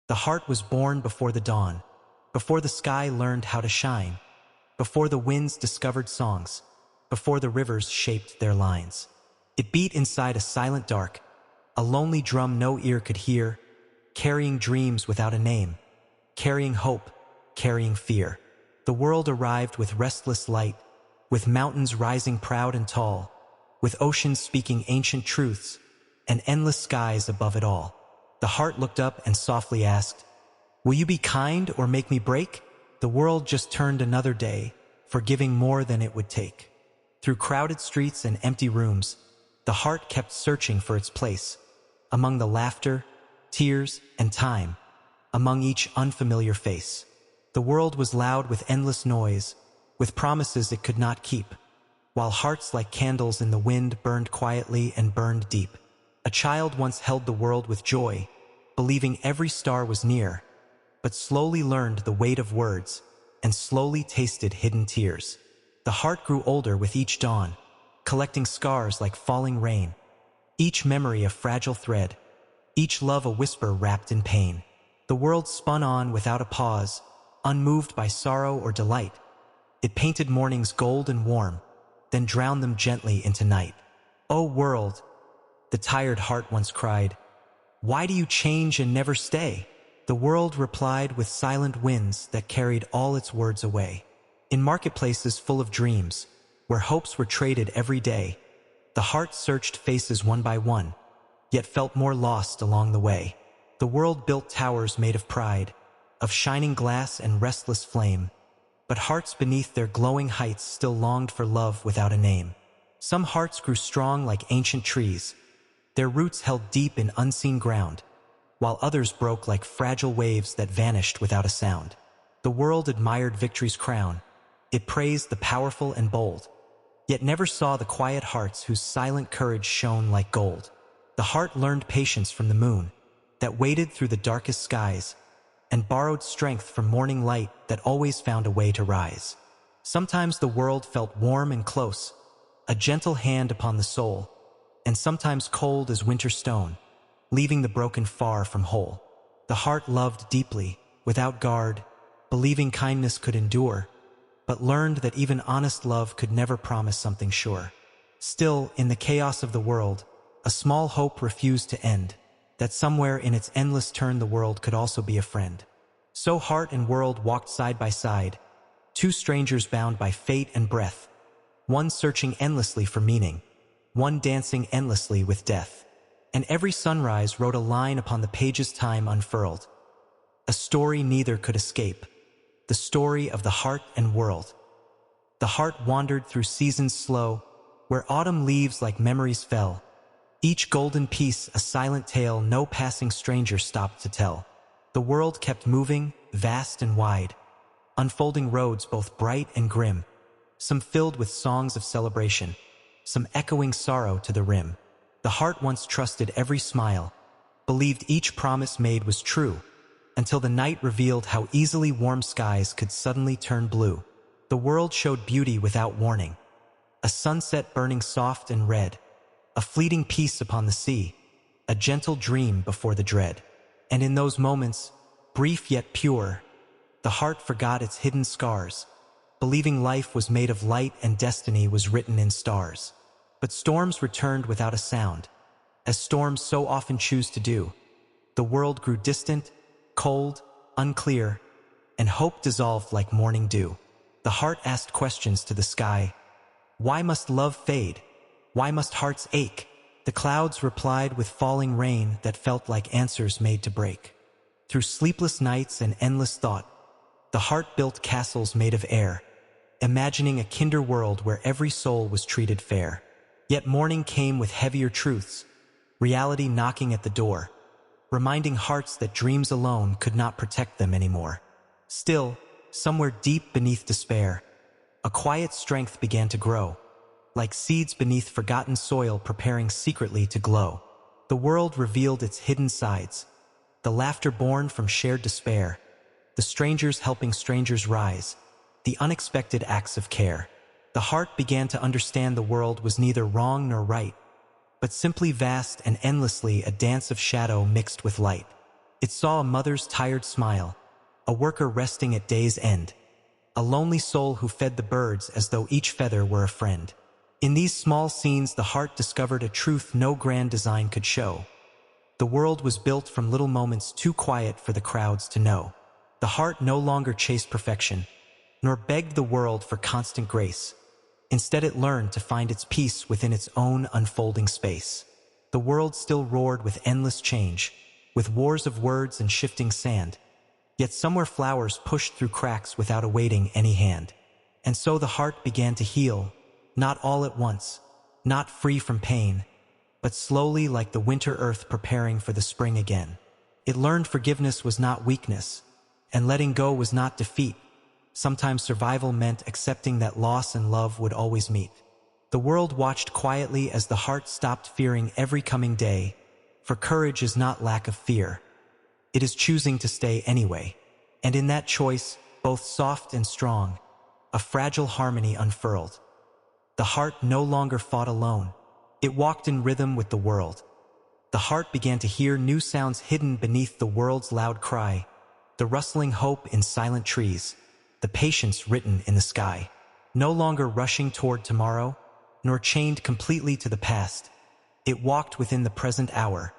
The heart was born before the dawn, before the sky learned how to shine, before the winds discovered songs, before the rivers shaped their lines. It beat inside a silent dark, a lonely drum no ear could hear, carrying dreams without a name, carrying hope, carrying fear. The world arrived with restless light, with mountains rising proud and tall, with oceans speaking ancient truths, and endless skies above it all. The heart looked up and softly asked, "Will you be kind or make me break?" The world just turned another day, forgiving more than it would take. Through crowded streets and empty rooms, the heart kept searching for its place, among the laughter, tears, and time, among each unfamiliar face. The world was loud with endless noise, with promises it could not keep, while hearts like candles in the wind burned quietly and burned deep. A child once held the world with joy, believing every star was near, but slowly learned the weight of words and slowly tasted hidden tears. The heart grew older with each dawn, collecting scars like falling rain, each memory a fragile thread, each love a whisper wrapped in pain. The world spun on without a pause, unmoved by sorrow or delight. It painted mornings gold and warm, then drowned them gently into night. "O world," the tired heart once cried, "why do you change and never stay?" The world replied with silent winds that carried all its words away. In marketplaces full of dreams, where hopes were traded every day, the heart searched faces one by one, yet felt more lost along the way. The world built towers made of pride, of shining glass and restless flame, but hearts beneath their glowing heights still longed for love without a name. Some hearts grew strong like ancient trees, their roots held deep in unseen ground, while others broke like fragile waves that vanished without a sound. The world admired victory's crown, it praised the powerful and bold, yet never saw the quiet hearts whose silent courage shone like gold. The heart learned patience from the moon, that waited through the darkest skies, and borrowed strength from morning light that always found a way to rise. Sometimes the world felt warm and close, a gentle hand upon the soul, and sometimes cold as winter stone, leaving the broken far from whole. The heart loved deeply, without guard, believing kindness could endure, but learned that even honest love could never promise something sure. Still, in the chaos of the world, a small hope refused to end, that somewhere in its endless turn the world could also be a friend. So heart and world walked side by side, two strangers bound by fate and breath, one searching endlessly for meaning, one dancing endlessly with death. And every sunrise wrote a line upon the page's time unfurled, a story neither could escape, the story of the heart and world. The heart wandered through seasons slow, where autumn leaves like memories fell, each golden piece a silent tale no passing stranger stopped to tell. The world kept moving, vast and wide, unfolding roads both bright and grim, some filled with songs of celebration, some echoing sorrow to the rim. The heart once trusted every smile, believed each promise made was true, until the night revealed how easily warm skies could suddenly turn blue. The world showed beauty without warning, a sunset burning soft and red, a fleeting peace upon the sea, a gentle dream before the dread. And in those moments, brief yet pure, the heart forgot its hidden scars, believing life was made of light and destiny was written in stars. But storms returned without a sound, as storms so often choose to do. The world grew distant, cold, unclear, and hope dissolved like morning dew. The heart asked questions to the sky. Why must love fade? Why must hearts ache? The clouds replied with falling rain that felt like answers made to break. Through sleepless nights and endless thought, the heart built castles made of air, imagining a kinder world where every soul was treated fair. Yet morning came with heavier truths, reality knocking at the door, reminding hearts that dreams alone could not protect them anymore. Still, somewhere deep beneath despair, a quiet strength began to grow, like seeds beneath forgotten soil preparing secretly to glow. The world revealed its hidden sides, the laughter born from shared despair, the strangers helping strangers rise, the unexpected acts of care. The heart began to understand the world was neither wrong nor right, but simply vast and endlessly a dance of shadow mixed with light. It saw a mother's tired smile, a worker resting at day's end, a lonely soul who fed the birds as though each feather were a friend. In these small scenes, the heart discovered a truth no grand design could show. The world was built from little moments too quiet for the crowds to know. The heart no longer chased perfection, nor begged the world for constant grace. Instead, it learned to find its peace within its own unfolding space. The world still roared with endless change, with wars of words and shifting sand. Yet somewhere flowers pushed through cracks without awaiting any hand. And so the heart began to heal, not all at once, not free from pain, but slowly like the winter earth preparing for the spring again. It learned forgiveness was not weakness, and letting go was not defeat. Sometimes survival meant accepting that loss and love would always meet. The world watched quietly as the heart stopped fearing every coming day, for courage is not lack of fear. It is choosing to stay anyway. And in that choice, both soft and strong, a fragile harmony unfurled. The heart no longer fought alone. It walked in rhythm with the world. The heart began to hear new sounds hidden beneath the world's loud cry, the rustling hope in silent trees, the patience written in the sky. No longer rushing toward tomorrow, nor chained completely to the past, it walked within the present hour,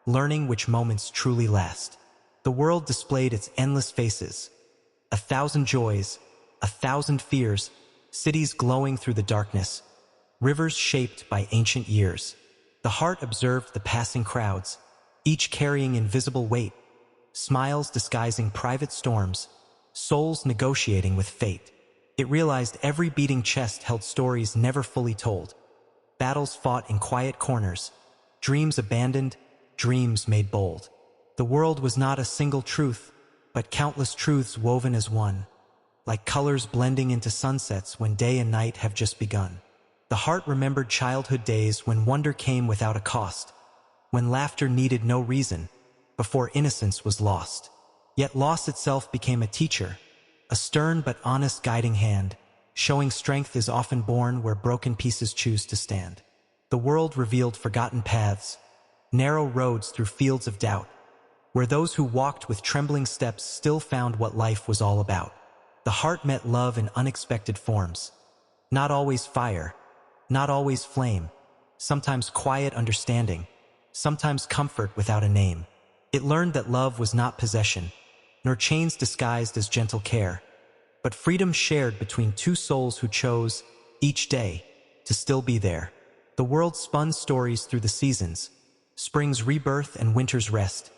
learning which moments truly last. The world displayed its endless faces, 1,000 joys, 1,000 fears, cities glowing through the darkness, rivers shaped by ancient years. The heart observed the passing crowds, each carrying invisible weight, smiles disguising private storms, souls negotiating with fate. It realized every beating chest held stories never fully told, battles fought in quiet corners, dreams abandoned, dreams made bold. The world was not a single truth, but countless truths woven as one, like colors blending into sunsets when day and night have just begun. The heart remembered childhood days when wonder came without a cost, when laughter needed no reason, before innocence was lost. Yet loss itself became a teacher, a stern but honest guiding hand, showing strength is often born where broken pieces choose to stand. The world revealed forgotten paths, narrow roads through fields of doubt, where those who walked with trembling steps still found what life was all about. The heart met love in unexpected forms, not always fire, not always flame, sometimes quiet understanding, sometimes comfort without a name. It learned that love was not possession, nor chains disguised as gentle care, but freedom shared between two souls who chose, each day, to still be there. The world spun stories through the seasons, spring's rebirth and winter's rest,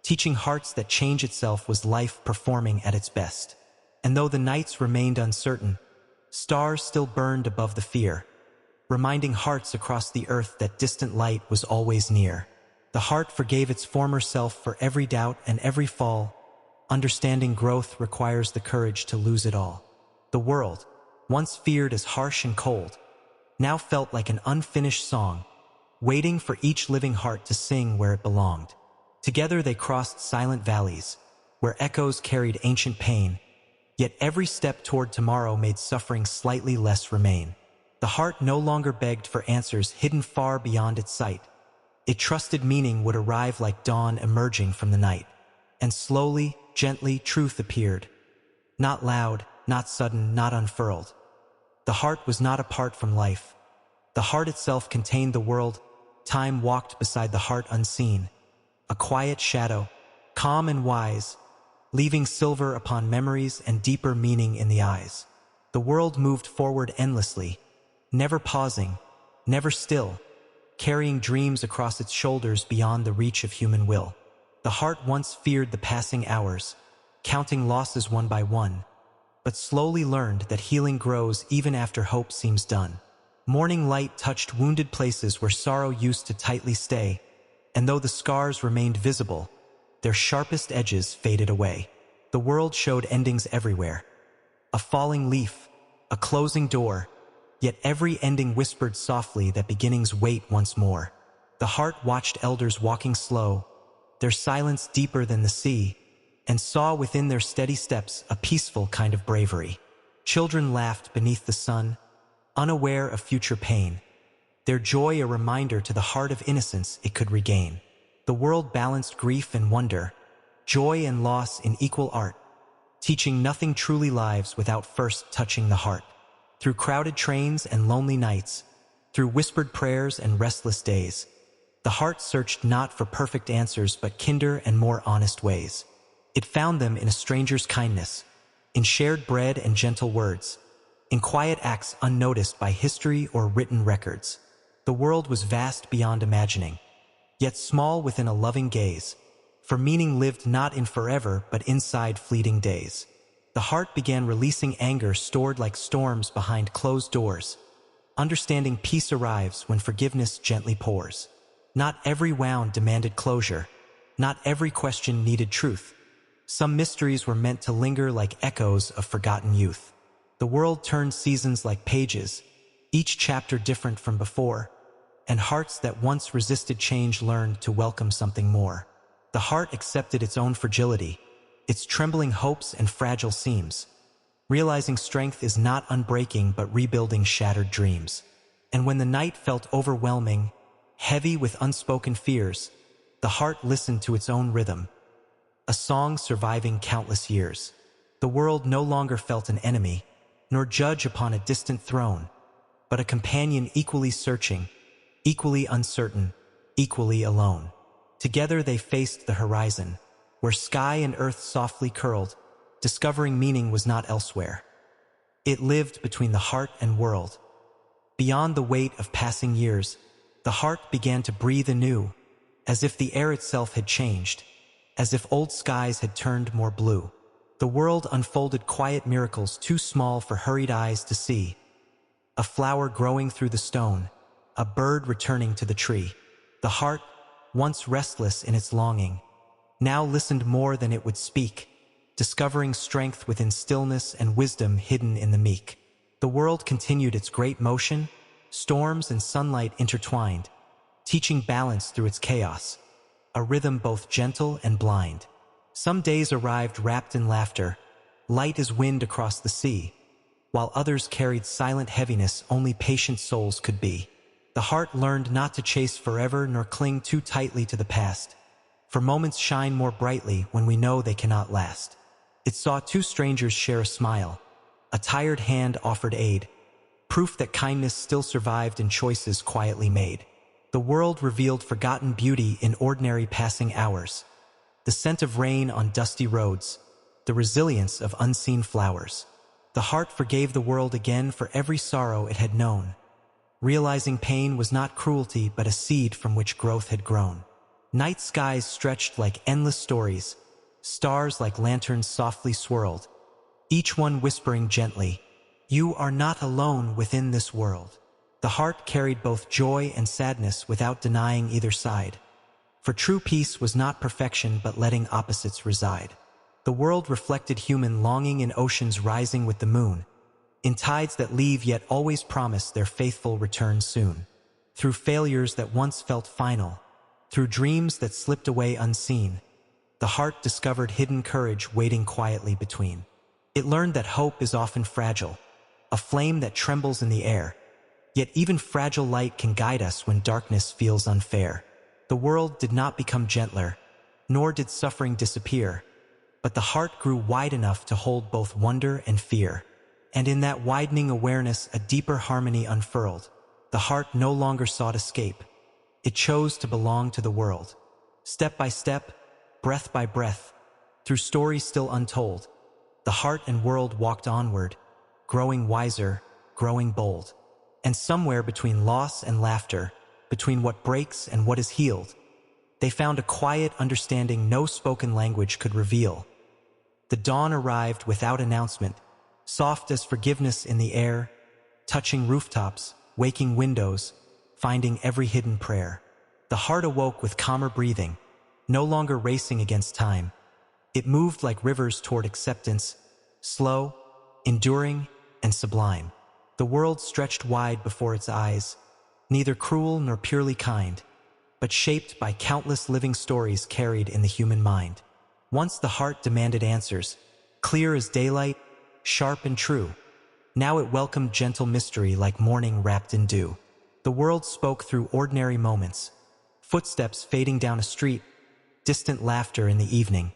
teaching hearts that change itself was life performing at its best. And though the nights remained uncertain, stars still burned above the fear, reminding hearts across the earth that distant light was always near. The heart forgave its former self for every doubt and every fall. Understanding growth requires the courage to lose it all. The world, once feared as harsh and cold, now felt like an unfinished song, waiting for each living heart to sing where it belonged. Together they crossed silent valleys, where echoes carried ancient pain, yet every step toward tomorrow made suffering slightly less remain. The heart no longer begged for answers hidden far beyond its sight. It trusted meaning would arrive like dawn emerging from the night. And slowly, gently, truth appeared. Not loud, not sudden, not unfurled. The heart was not apart from life. The heart itself contained the world. Time walked beside the heart unseen, a quiet shadow, calm and wise, leaving silver upon memories and deeper meaning in the eyes. The world moved forward endlessly, never pausing, never still, carrying dreams across its shoulders beyond the reach of human will. The heart once feared the passing hours, counting losses one by one, but slowly learned that healing grows even after hope seems done. Morning light touched wounded places where sorrow used to tightly stay, and though the scars remained visible, their sharpest edges faded away. The world showed endings everywhere. A falling leaf, a closing door, yet every ending whispered softly that beginnings wait once more. The heart watched elders walking slow, their silence deeper than the sea, and saw within their steady steps a peaceful kind of bravery. Children laughed beneath the sun, unaware of future pain, their joy a reminder to the heart of innocence it could regain. The world balanced grief and wonder, joy and loss in equal art, teaching nothing truly lives without first touching the heart. Through crowded trains and lonely nights, through whispered prayers and restless days, the heart searched not for perfect answers but kinder and more honest ways. It found them in a stranger's kindness, in shared bread and gentle words, in quiet acts unnoticed by history or written records. The world was vast beyond imagining, yet small within a loving gaze, for meaning lived not in forever but inside fleeting days. The heart began releasing anger stored like storms behind closed doors. Understanding peace arrives when forgiveness gently pours. Not every wound demanded closure. Not every question needed truth. Some mysteries were meant to linger like echoes of forgotten youth. The world turned seasons like pages, each chapter different from before, and hearts that once resisted change learned to welcome something more. The heart accepted its own fragility, its trembling hopes and fragile seams, realizing strength is not unbreaking but rebuilding shattered dreams. And when the night felt overwhelming, heavy with unspoken fears, the heart listened to its own rhythm, a song surviving countless years. The world no longer felt an enemy, nor judge upon a distant throne, but a companion equally searching, equally uncertain, equally alone. Together they faced the horizon, where sky and earth softly curled, discovering meaning was not elsewhere. It lived between the heart and world. Beyond the weight of passing years, the heart began to breathe anew, as if the air itself had changed, as if old skies had turned more blue. The world unfolded quiet miracles too small for hurried eyes to see. A flower growing through the stone, a bird returning to the tree. The heart, once restless in its longing, now listened more than it would speak, discovering strength within stillness and wisdom hidden in the meek. The world continued its great motion, storms and sunlight intertwined, teaching balance through its chaos, a rhythm both gentle and blind. Some days arrived wrapped in laughter, light as wind across the sea, while others carried silent heaviness only patient souls could be. The heart learned not to chase forever nor cling too tightly to the past, for moments shine more brightly when we know they cannot last. It saw two strangers share a smile, a tired hand offered aid, proof that kindness still survived in choices quietly made. The world revealed forgotten beauty in ordinary passing hours, the scent of rain on dusty roads, the resilience of unseen flowers. The heart forgave the world again for every sorrow it had known, realizing pain was not cruelty but a seed from which growth had grown. Night skies stretched like endless stories, stars like lanterns softly swirled, each one whispering gently, "You are not alone within this world." The heart carried both joy and sadness without denying either side. For true peace was not perfection but letting opposites reside. The world reflected human longing in oceans rising with the moon, in tides that leave yet always promise their faithful return soon. Through failures that once felt final, through dreams that slipped away unseen, the heart discovered hidden courage waiting quietly between. It learned that hope is often fragile, a flame that trembles in the air, yet even fragile light can guide us when darkness feels unfair. The world did not become gentler, nor did suffering disappear, but the heart grew wide enough to hold both wonder and fear. And in that widening awareness a deeper harmony unfurled. The heart no longer sought escape. It chose to belong to the world. Step by step, breath by breath, through stories still untold, the heart and world walked onward, growing wiser, growing bold. And somewhere between loss and laughter, between what breaks and what is healed, they found a quiet understanding no spoken language could reveal. The dawn arrived without announcement, soft as forgiveness in the air, touching rooftops, waking windows, finding every hidden prayer. The heart awoke with calmer breathing, no longer racing against time. It moved like rivers toward acceptance, slow, enduring, and sublime. The world stretched wide before its eyes, neither cruel nor purely kind, but shaped by countless living stories carried in the human mind. Once the heart demanded answers, clear as daylight, sharp and true. Now it welcomed gentle mystery like morning wrapped in dew. The world spoke through ordinary moments, footsteps fading down a street, distant laughter in the evening,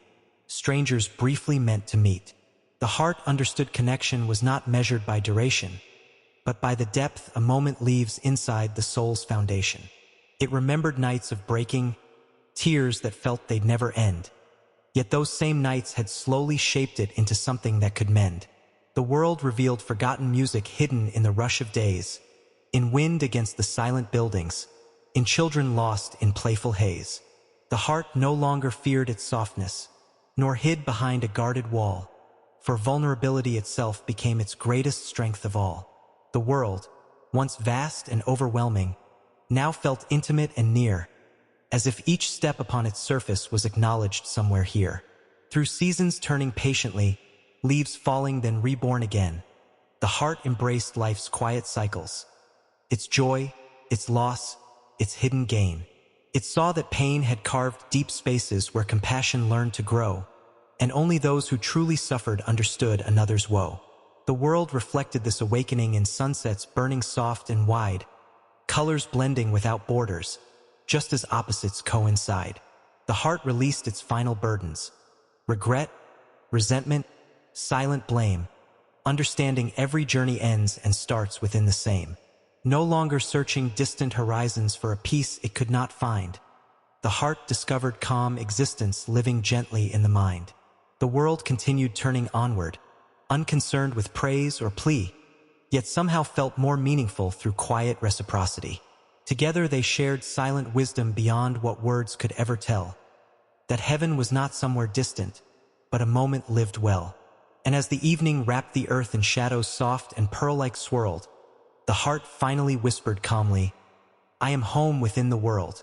strangers briefly meant to meet. The heart understood connection was not measured by duration, but by the depth a moment leaves inside the soul's foundation. It remembered nights of breaking, tears that felt they'd never end. Yet those same nights had slowly shaped it into something that could mend. The world revealed forgotten music hidden in the rush of days, in wind against the silent buildings, in children lost in playful haze. The heart no longer feared its softness, nor hid behind a guarded wall, for vulnerability itself became its greatest strength of all. The world, once vast and overwhelming, now felt intimate and near, as if each step upon its surface was acknowledged somewhere here. Through seasons turning patiently, leaves falling then reborn again, the heart embraced life's quiet cycles, its joy, its loss, its hidden gain. It saw that pain had carved deep spaces where compassion learned to grow, and only those who truly suffered understood another's woe. The world reflected this awakening in sunsets burning soft and wide, colors blending without borders, just as opposites coincide. The heart released its final burdens, regret, resentment, silent blame, understanding every journey ends and starts within the same. No longer searching distant horizons for a peace it could not find, the heart discovered calm existence living gently in the mind. The world continued turning onward, unconcerned with praise or plea, yet somehow felt more meaningful through quiet reciprocity. Together they shared silent wisdom beyond what words could ever tell, that heaven was not somewhere distant, but a moment lived well. And as the evening wrapped the earth in shadows soft and pearl-like swirled, the heart finally whispered calmly, "I am home within the world."